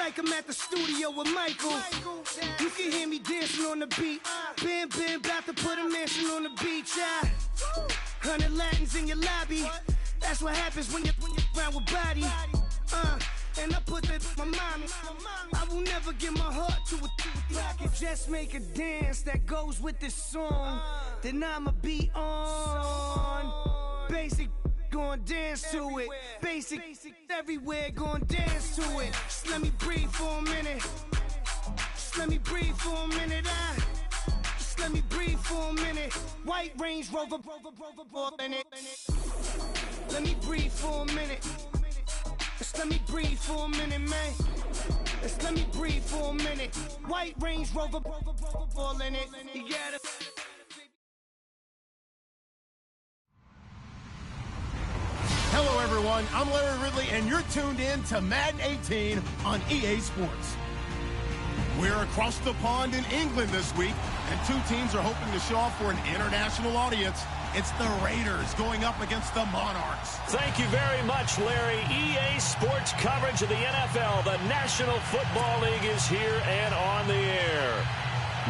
like I'm at the studio with Michael. You can hear me dancing on the beat. Bam, bam, about to put a mansion on the beach. 100 Latins in your lobby. That's what happens when you're around with body. And I put that in my mommy. I will never give my heart to a I can just make a dance that goes with this song. Then I'ma be on. Basic, gon' dance to it. Basic, everywhere, gon' dance to it. Just let me breathe for a minute. Just let me breathe for a minute. Just let me breathe for a minute. White Range Rover, in it. Let me breathe for a minute. Just let me breathe for a minute, man. Just let me breathe for a minute. White Range Rover, all in it. You gotta. Hello, everyone. I'm Larry Ridley, and you're tuned in to Madden 18 on EA Sports. We're across the pond in England this week, and two teams are hoping to show off for an international audience. It's the Raiders going up against the Monarchs. Thank you very much, Larry. EA Sports coverage of the NFL. The National Football League is here and on the air.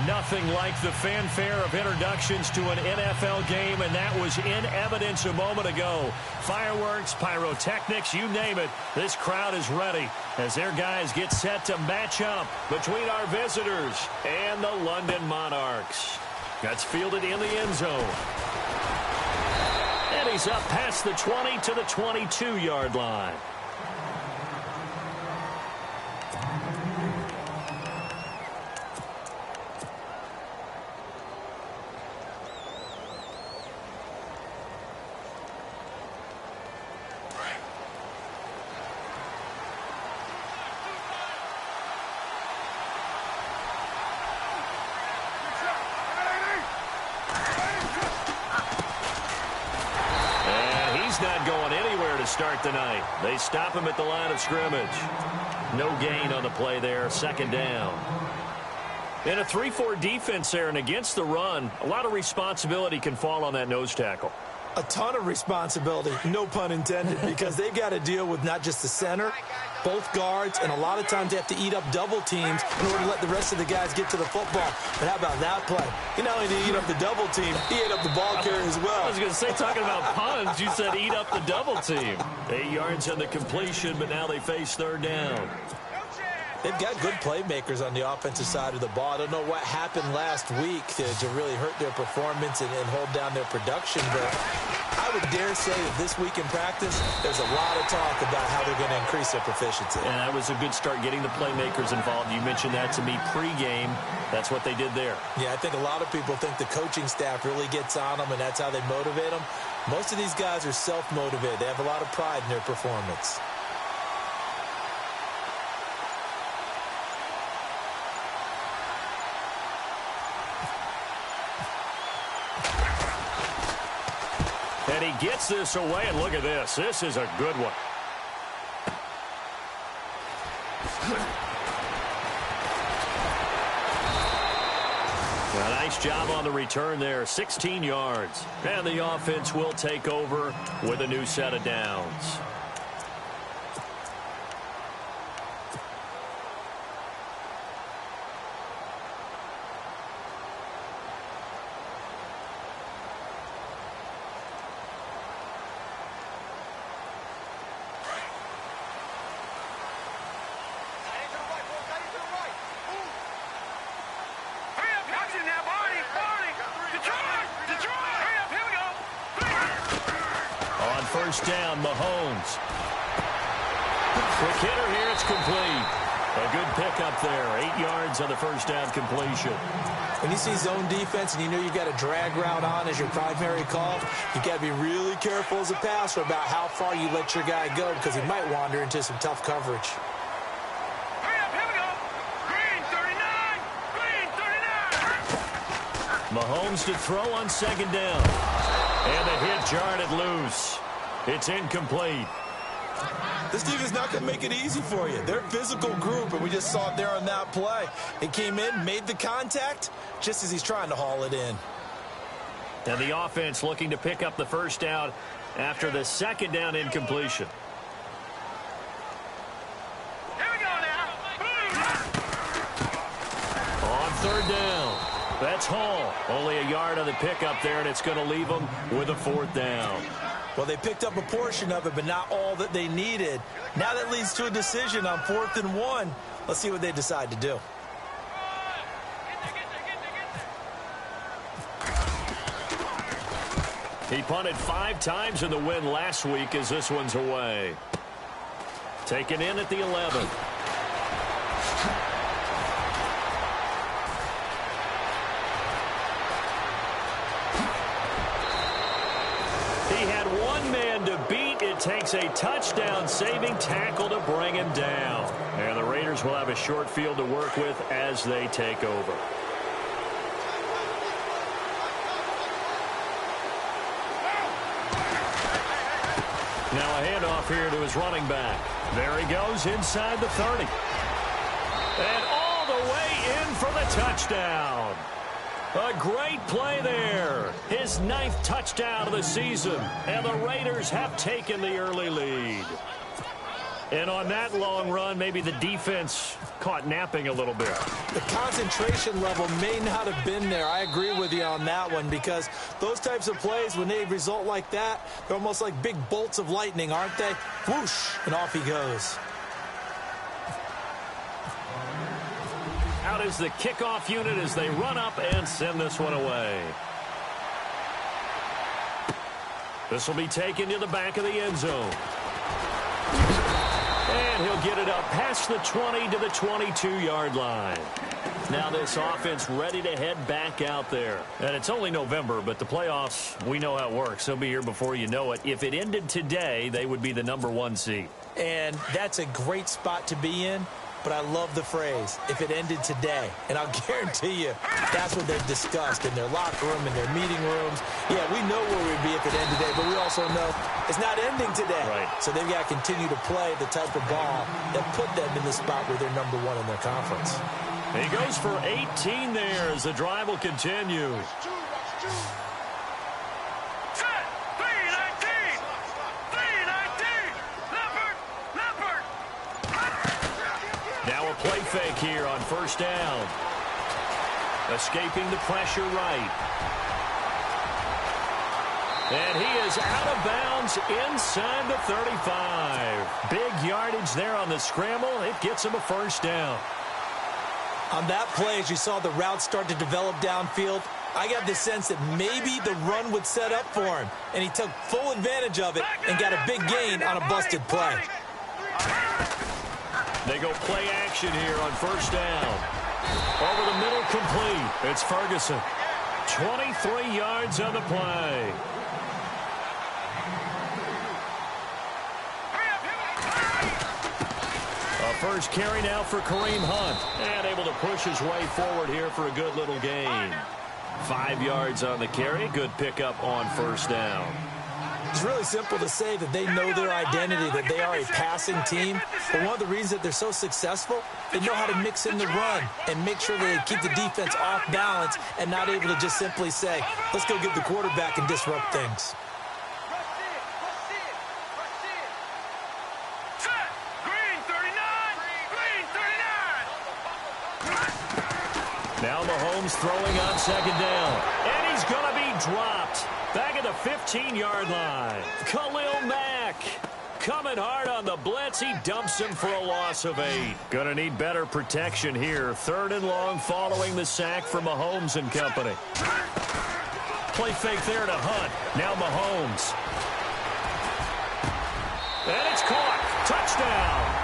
Nothing like the fanfare of introductions to an NFL game, and that was in evidence a moment ago. Fireworks, pyrotechnics, you name it. This crowd is ready as their guys get set to match up between our visitors and the London Monarchs. That's fielded in the end zone. And he's up past the 20 to the 22-yard line. Not going anywhere to start the night. They stop him at the line of scrimmage. No gain on the play there. Second down. In a 3-4 defense there and against the run, a lot of responsibility can fall on that nose tackle. A ton of responsibility, no pun intended, because they've got to deal with not just the center, both guards, and a lot of times they have to eat up double teams in order to let the rest of the guys get to the football. But how about that play? He not only did he eat up the double team, he ate up the ball carrier as well. I was going to say, talking about puns, you said eat up the double team. 8 yards on the completion, but now they face third down. They've got good playmakers on the offensive side of the ball. I don't know what happened last week to really hurt their performance and hold down their production, but I would dare say that this week in practice, there's a lot of talk about how they're going to increase their proficiency. And that was a good start, getting the playmakers involved. You mentioned that to me pregame. That's what they did there. Yeah, I think a lot of people think the coaching staff really gets on them, and that's how they motivate them. Most of these guys are self-motivated. They have a lot of pride in their performance. And he gets this away, and look at this. This is a good one. A nice job on the return there, 16 yards. And the offense will take over with a new set of downs. First down, Mahomes. Quick hitter here, it's complete. A good pickup there, 8 yards on the first down completion. When you see zone defense and you know you've got a drag route on as your primary call, you've got to be really careful as a passer about how far you let your guy go because he might wander into some tough coverage. Mahomes to throw on second down. And the hit jarred it loose. It's incomplete. This team is not going to make it easy for you. They're a physical group, and we just saw it there on that play. It came in, made the contact, just as he's trying to haul it in. And the offense looking to pick up the first down after the second down incompletion. Here we go now. Boom! third down. That's Hall. Only a yard on the pickup there, and it's going to leave them with a fourth down. Well, they picked up a portion of it, but not all that they needed. Now that leads to a decision on 4th and 1. Let's see what they decide to do. He punted 5 times in the win last week as this one's away. Taken in at the 11. He had one man to beat. It takes a touchdown-saving tackle to bring him down. And the Raiders will have a short field to work with as they take over. Now a handoff here to his running back. There he goes inside the 30. And all the way in for the touchdown. A great play there. His 9th touchdown of the season. And the Raiders have taken the early lead. And on that long run, maybe the defense caught napping a little bit. The concentration level may not have been there. I agree with you on that one, because those types of plays, when they result like that, they're almost like big bolts of lightning, aren't they? Whoosh, and off he goes. Out is the kickoff unit as they run up and send this one away. This will be taken to the back of the end zone. And he'll get it up past the 20 to the 22-yard line. Now this offense ready to head back out there. And it's only November, but the playoffs, we know how it works. They'll be here before you know it. If it ended today, they would be the #1 seed. And that's a great spot to be in. But I love the phrase, if it ended today. And I'll guarantee you, that's what they've discussed in their locker room, in their meeting rooms. Yeah, we know where we'd be if it ended today, but we also know it's not ending today. Right. So they've got to continue to play the type of ball that put them in the spot where they're #1 in their conference. He goes for 18 there as the drive will continue. Now a play fake here on first down. Escaping the pressure right. And he is out of bounds inside the 35. Big yardage there on the scramble. It gets him a first down. On that play, as you saw the route start to develop downfield, I got the sense that maybe the run would set up for him. And he took full advantage of it and got a big gain on a busted play. They go play action here on first down. Over the middle, complete. It's Ferguson. 23 yards on the play. A first carry now for Kareem Hunt. And able to push his way forward here for a good little gain. 5 yards on the carry. Good pickup on first down. It's really simple to say that they know their identity, that they are a passing team. But one of the reasons that they're so successful, they know how to mix in the run and make sure they keep the defense off balance and not able to just simply say, let's go get the quarterback and disrupt things. Now Mahomes throwing on second down. And he's going to be dropped. Back at the 15-yard line. Khalil Mack coming hard on the blitz. He dumps him for a loss of 8. Going to need better protection here. 3rd and long following the sack from Mahomes and company. Play fake there to Hunt. Now Mahomes. And it's caught. Touchdown.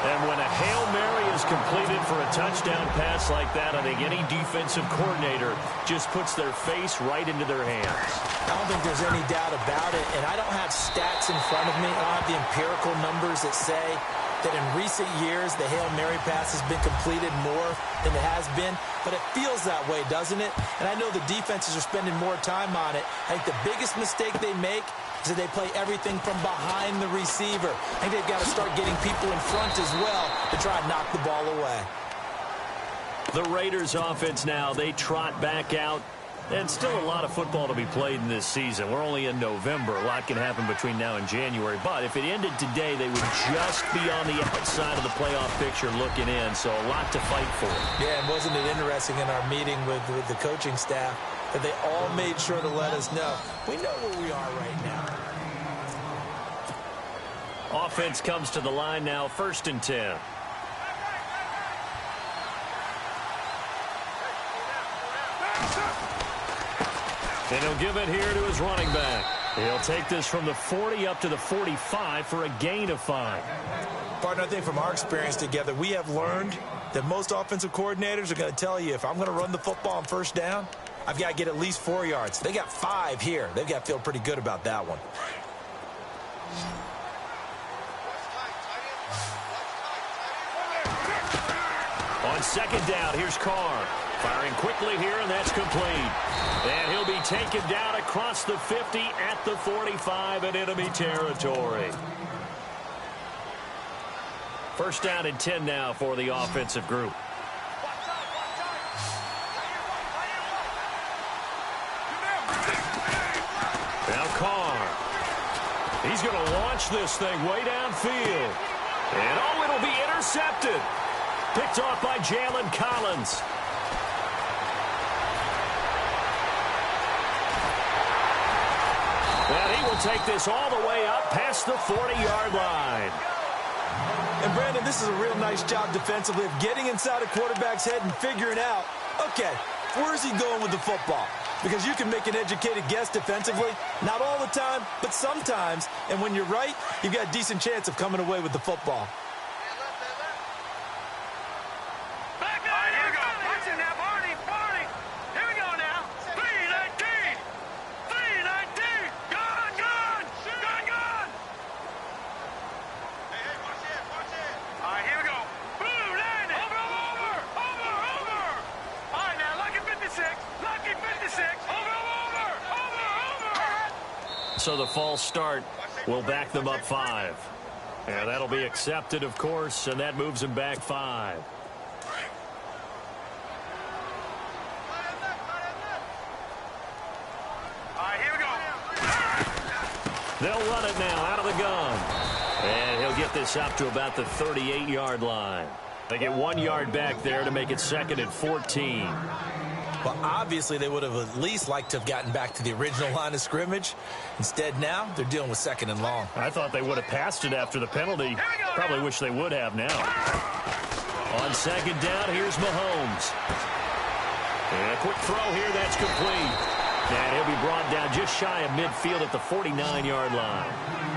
And when a Hail Mary is completed for a touchdown pass like that, I think any defensive coordinator just puts their face right into their hands. I don't think there's any doubt about it, and I don't have stats in front of me. I don't have the empirical numbers that say that in recent years the Hail Mary pass has been completed more than it has been, but it feels that way, doesn't it? And I know the defenses are spending more time on it. I think the biggest mistake they make is that they play everything from behind the receiver. I think they've got to start getting people in front as well to try and knock the ball away. The Raiders offense now, they trot back out And still a lot of football to be played in this season. We're only in November. A lot can happen between now and January. But if it ended today, they would just be on the outside of the playoff picture looking in. So a lot to fight for. Yeah, and wasn't it interesting in our meeting with the coaching staff that they all made sure to let us know, we know where we are right now. Offense comes to the line now, 1st and 10. And he'll give it here to his running back. He'll take this from the 40 up to the 45 for a gain of 5. Partner, I think from our experience together, we have learned that most offensive coordinators are going to tell you, if I'm going to run the football on 1st down, I've got to get at least 4 yards. They got 5 here. They've got to feel pretty good about that one. On 2nd down, here's Carr. Firing quickly here, and that's complete. And he'll be taken down across the 50 at the 45 in enemy territory. 1st down and 10 now for the offensive group. Now Carr. He's going to launch this thing way downfield. And oh, it'll be intercepted. Picked off by Jalen Collins. And he will take this all the way up past the 40-yard line. And, Brandon, this is a real nice job defensively of getting inside a quarterback's head and figuring out, okay, where's he going with the football? Because you can make an educated guess defensively. Not all the time, but sometimes. And when you're right, you've got a decent chance of coming away with the football. So the false start will back them up 5. And that'll be accepted, of course, and that moves them back 5. They'll run it now out of the gun. And he'll get this up to about the 38-yard line. They get 1 yard back there to make it 2nd and 14. Well, obviously, they would have at least liked to have gotten back to the original line of scrimmage. Instead, now, they're dealing with 2nd and long. I thought they would have passed it after the penalty. Probably wish they would have now. On 2nd down, here's Mahomes. And a quick throw here, that's complete. And he'll be brought down just shy of midfield at the 49-yard line.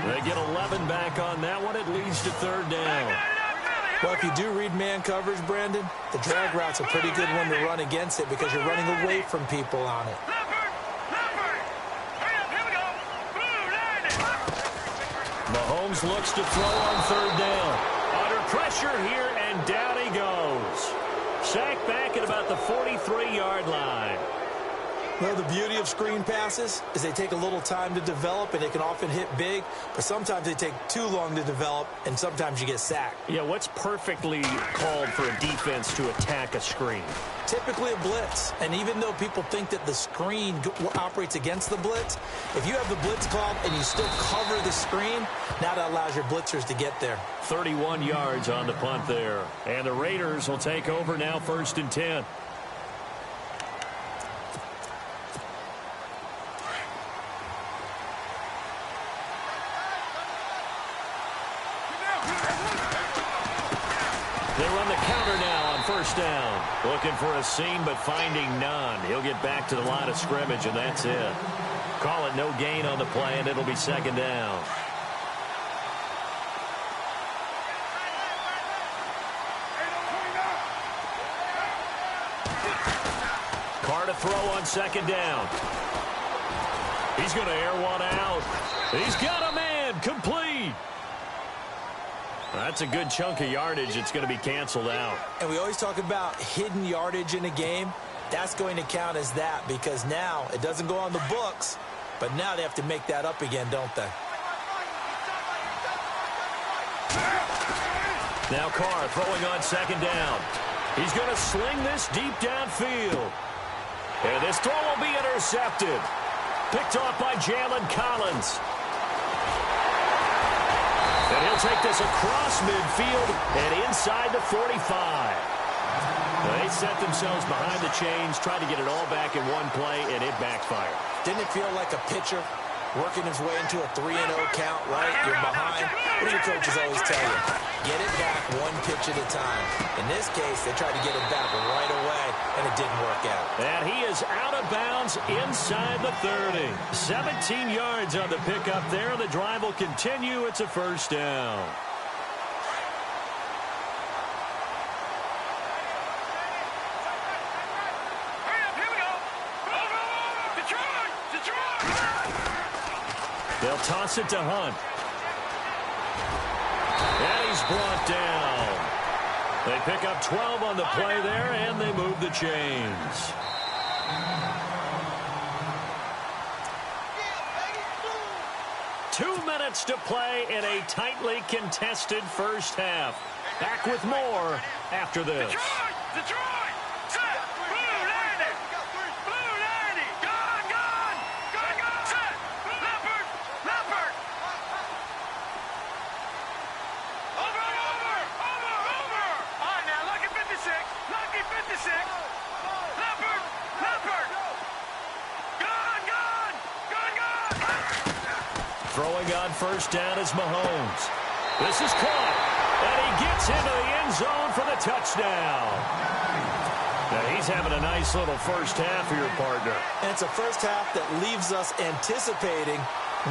They get 11 back on that one. It leads to 3rd down. Well, if you do read man coverage, Brandon, the drag route's a pretty good one to run against it because you're running away from people on it. Mahomes looks to throw on 3rd down. Under pressure here, and down he goes. Sacked back at about the 43-yard line. Well, the beauty of screen passes is they take a little time to develop, and they can often hit big, but sometimes they take too long to develop, and sometimes you get sacked. Yeah, what's perfectly called for a defense to attack a screen? Typically a blitz, and even though people think that the screen operates against the blitz, if you have the blitz called and you still cover the screen, now that allows your blitzers to get there. 31 yards on the punt there, and the Raiders will take over now 1st and 10. They run the counter now on 1st down. Looking for a seam, but finding none. He'll get back to the line of scrimmage, and that's it. Call it no gain on the play, and it'll be 2nd down. Carr to throw on 2nd down. He's going to air one out. He's got a man. Complete. That's a good chunk of yardage. It's going to be canceled out. And we always talk about hidden yardage in a game. That's going to count as that because now it doesn't go on the books, but now they have to make that up again, don't they? Now Carr throwing on 2nd down. He's going to sling this deep downfield. And this throw will be intercepted. Picked off by Jalen Collins. And he'll take this across midfield and inside the 45. They set themselves behind the chains, tried to get it all back in one play, and it backfired. Didn't it feel like a pitcher working his way into a 3-0 count, right? You're behind. What do your coaches always tell you? Get it back one pitch at a time. In this case, they tried to get it back right away, and it didn't work out. And he is out of bounds inside the 30. 17 yards on the pickup there. The drive will continue. It's a first down. They'll toss it to Hunt. And he's brought down. They pick up 12 on the play there, and they move the chains. Two minutes to play in a tightly contested first half. Back with more after this. Detroit! Set! Blue 90! Blue 90! Gone! Gone! Gone! Gone! Set! Leopard! Leopard! Over! Over! Over! Over! All right, now, lucky 56! Lucky 56! Leopard! Leopard! Gone! Gone! Gone! Gone! Throwing on first down is Mahomes. This is caught. And he gets into the end zone for the touchdown. Now he's having a nice little first half for your partner. And it's a first half that leaves us anticipating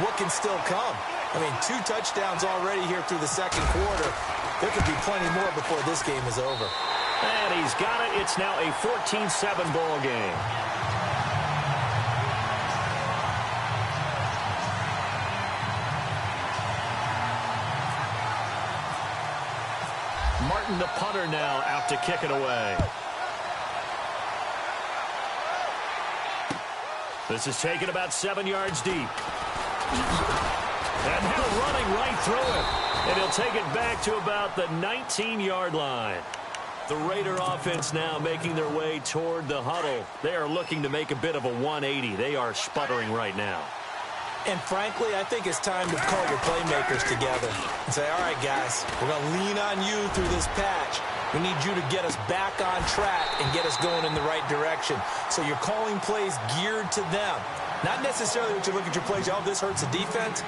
what can still come. I mean, 2 touchdowns already here through the second quarter. There could be plenty more before this game is over. And he's got it. It's now a 14-7 ball game. Martin, the punter, now out to kick it away. This is taken about 7 yards deep. And now running right through it. And he'll take it back to about the 19-yard line. The Raider offense now making their way toward the huddle. They are looking to make a bit of a 180. They are sputtering right now. And frankly, I think it's time to call your playmakers together and say, all right, guys, we're going to lean on you through this patch. We need you to get us back on track and get us going in the right direction. So you're calling plays geared to them. Not necessarily what you look at your plays, oh, this hurts the defense.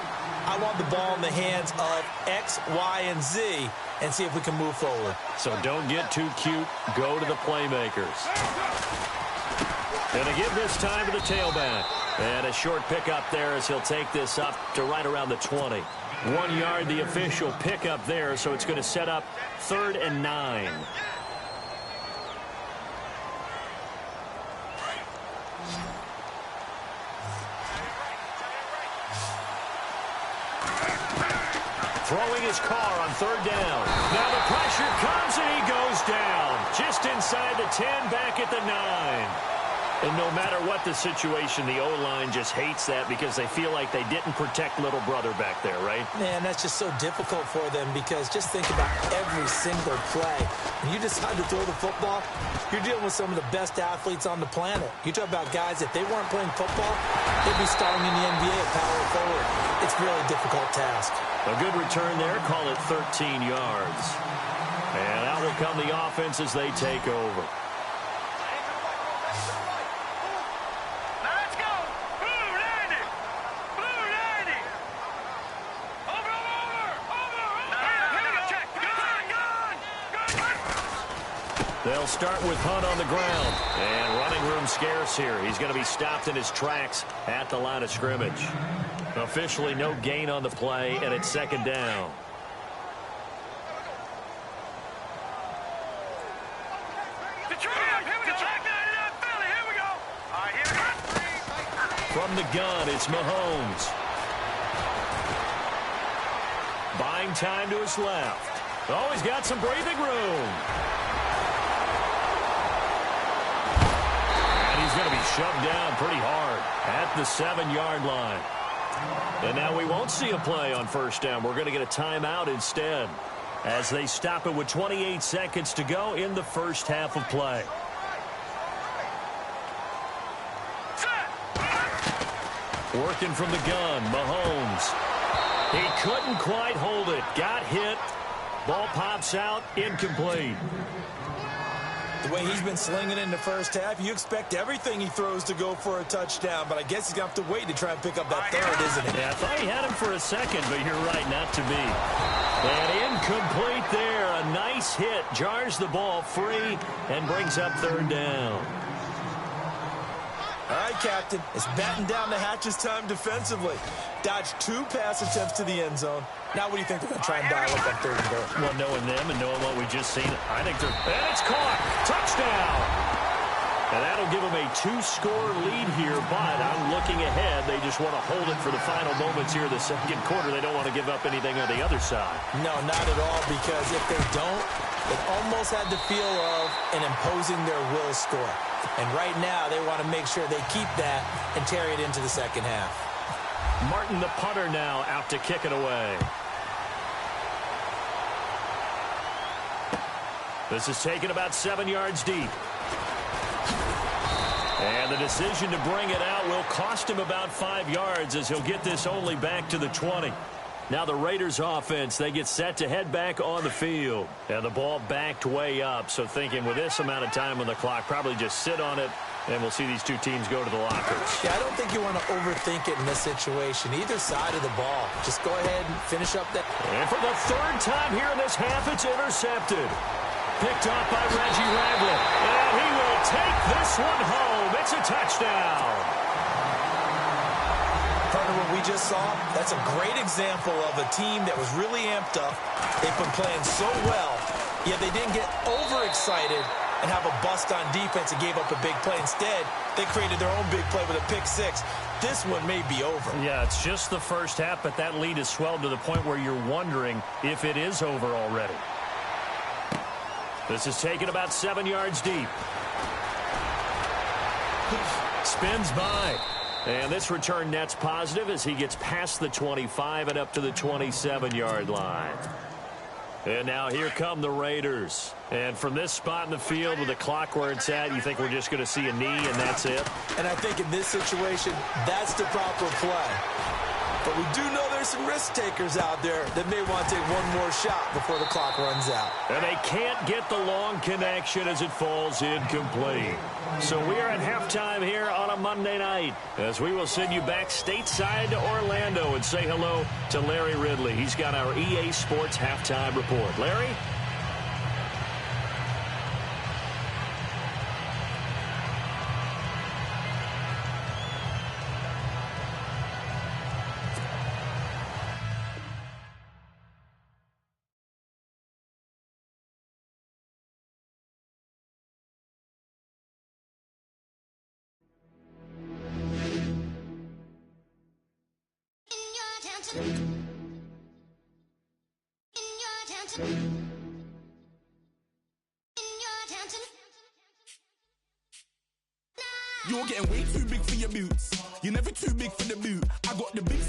I want the ball in the hands of X, Y, and Z and see if we can move forward. So don't get too cute. Go to the playmakers. And they give this time to the tailback. And a short pickup there as he'll take this up to right around the 20. 1 yard, the official pickup there, so it's going to set up 3rd and 9. Throwing his car on 3rd down. Now the pressure comes and he goes down. Just inside the 10, back at the 9. And no matter what the situation, the O-line just hates that because they feel like they didn't protect little brother back there, right? Man, that's just so difficult for them because just think about every single play. When you decide to throw the football, you're dealing with some of the best athletes on the planet. You talk about guys, if they weren't playing football, they'd be starting in the NBA at power forward. It's a really difficult task. A good return there, call it 13 yards. And out will come the offense as they take over. They'll start with Hunt on the ground. And running room scarce here. He's going to be stopped in his tracks at the line of scrimmage. Officially no gain on the play, and it's 2nd down. From the gun, it's Mahomes. Buying time to his left. Oh, he's got some breathing room. He's going to be shoved down pretty hard at the 7-yard line. And now we won't see a play on 1st down. We're going to get a timeout instead as they stop it with 28 seconds to go in the first half of play. Working from the gun, Mahomes. He couldn't quite hold it. Got hit. Ball pops out, incomplete. The way he's been slinging in the first half, you expect everything he throws to go for a touchdown, but I guess he's going to have to wait to try and pick up that third, isn't he? Yeah, I thought he had him for a second, but you're right, not to be. And incomplete there. A nice hit. Jars the ball free and brings up third down. All right, Captain. It's batten down the hatches time defensively. Dodged 2 pass attempts to the end zone. Now what do you think they're going to try and dial up on third and goal? Well, knowing them and knowing what we just seen, I think they're... And it's caught! Touchdown! And that'll give them a 2-score lead here, but I'm looking ahead. They just want to hold it for the final moments here of the second quarter. They don't want to give up anything on the other side. No, not at all, because if they don't, it almost had the feel of an imposing their will score. And right now, they want to make sure they keep that and carry it into the second half. Martin, the punter, now out to kick it away. This is taken about 7 yards deep. And the decision to bring it out will cost him about 5 yards as he'll get this only back to the 20. Now the Raiders offense, they get set to head back on the field. And the ball backed way up, so thinking with this amount of time on the clock, probably just sit on it, and we'll see these two teams go to the lockers. Yeah, I don't think you want to overthink it in this situation. Either side of the ball. Just go ahead and finish up that. And for the third time here in this half, it's intercepted. Picked off by Reggie Ragland. And he will take this one home. It's a touchdown. Partner, what we just saw, that's a great example of a team that was really amped up. They've been playing so well, yet they didn't get overexcited and have a bust on defense and gave up a big play. Instead, they created their own big play with a pick six. This one may be over. Yeah, it's just the first half, but that lead has swelled to the point where you're wondering if it is over already. This is taken about 7 yards deep. Spins by. And this return net's positive as he gets past the 25 and up to the 27-yard line. And now here come the Raiders. And from this spot in the field with the clock where it's at, you think we're just going to see a knee and that's it? And I think in this situation, that's the proper play. But we do know there's some risk takers out there that may want to take one more shot before the clock runs out. And they can't get the long connection as it falls incomplete. So we are at halftime here on a Monday night as we will send you back stateside to Orlando and say hello to Larry Ridley. He's got our EA Sports halftime report. Larry? You're getting way too big for your boots. You're never too big for the boot. I got the big...